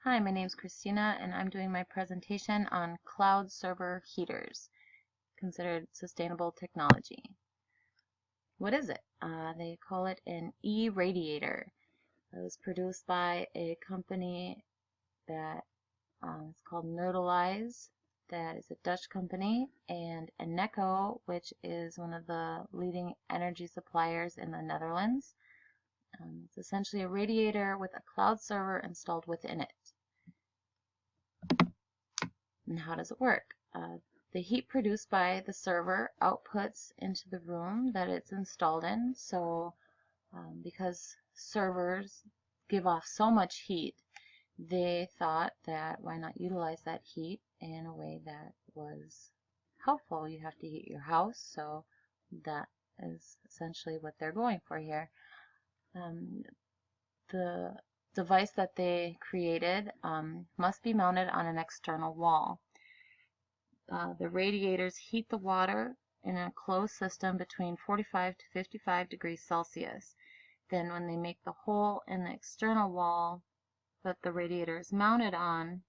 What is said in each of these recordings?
Hi, my name is Christina and I'm doing my presentation on cloud server heaters, considered sustainable technology. What is it? They call it an e-radiator. It was produced by a company that is called Nerdalize, that is a Dutch company, and Eneco, which is one of the leading energy suppliers in the Netherlands. It's essentially a radiator with a cloud server installed within it. And how does it work? The heat produced by the server outputs into the room that it's installed in. So because servers give off so much heat, they thought that why not utilize that heat in a way that was helpful. You have to heat your house, so that is essentially what they're going for here. The device that they created must be mounted on an external wall. The radiators heat the water in a closed system between 45 to 55 degrees Celsius. Then when they make the hole in the external wall that the radiator is mounted on,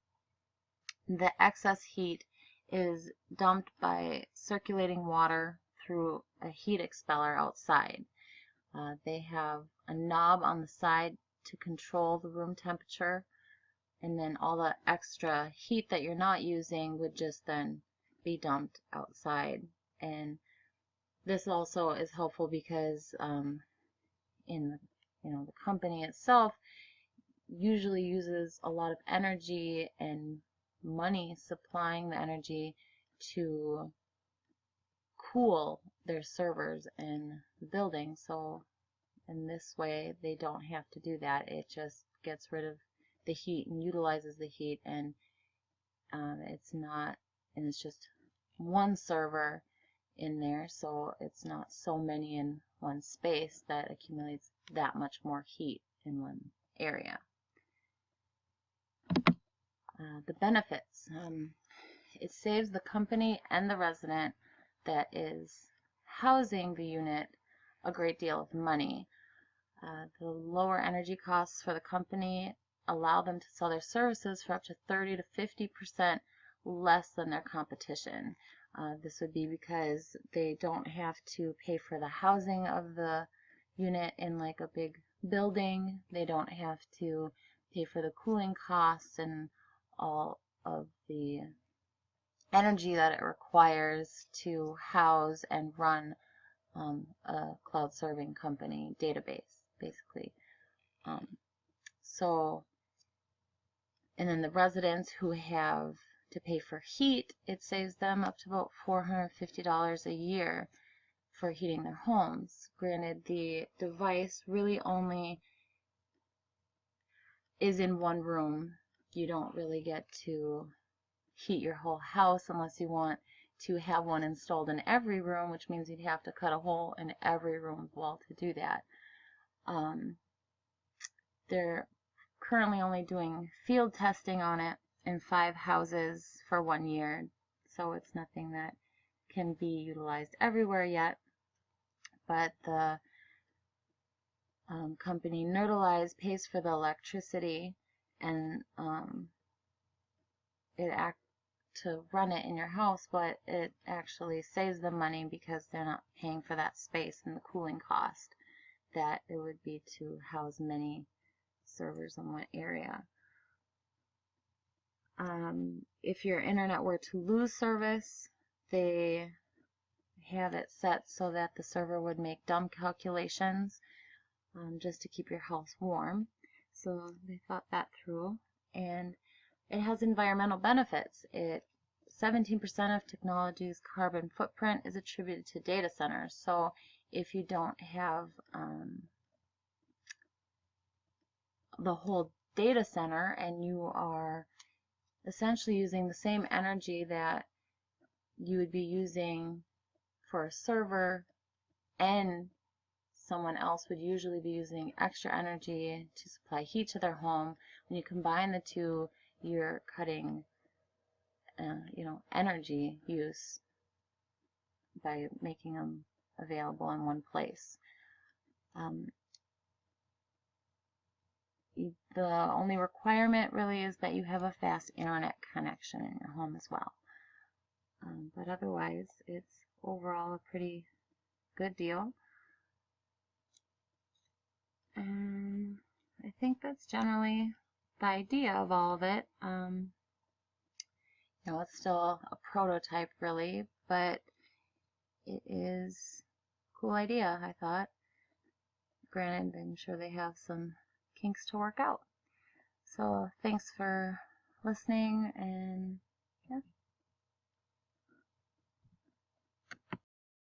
the excess heat is dumped by circulating water through a heat expeller outside. They have a knob on the side to control the room temperature, and then all the extra heat that you're not using would just then be dumped outside. And this also is helpful because in the company itself usually uses a lot of energy and money supplying the energy to cool their servers in the building. So in this way they don't have to do that. It just gets rid of the heat and utilizes the heat, and it's just one server in there, so it's not so many in one space that accumulates that much more heat in one area. The benefits. It saves the company and the resident that is housing the unit a great deal of money. The lower energy costs for the company allow them to sell their services for up to 30 to 50% less than their competition. This would be because they don't have to pay for the housing of the unit in like a big building. They don't have to pay for the cooling costs and all of the energy that it requires to house and run a cloud serving company database, basically. And then the residents who have to pay for heat, it saves them up to about $450 a year for heating their homes. Granted, the device really only is in one room. You don't really get to heat your whole house unless you want to have one installed in every room, which means you'd have to cut a hole in every room wall to do that. They're currently only doing field testing on it in 5 houses for 1 year, so it's nothing that can be utilized everywhere yet. But the company Nerdalize pays for the electricity and to run it in your house, but it actually saves them money because they're not paying for that space and the cooling cost that it would be to house many servers in one area. If your internet were to lose service, they have it set so that the server would make dumb calculations just to keep your house warm. So they thought that through, and it has environmental benefits. 17% of technology's carbon footprint is attributed to data centers. So if you don't have the whole data center and you are essentially using the same energy that you would be using for a server, and someone else would usually be using extra energy to supply heat to their home, when you combine the two, you're cutting energy use by making them available in one place. The only requirement really is that you have a fast internet connection in your home as well. But otherwise, it's overall a pretty good deal. And I think that's generally the idea of all of it. It's still a prototype really, but it is a cool idea, I thought. Granted, I'm sure they have some kinks to work out. So thanks for listening, and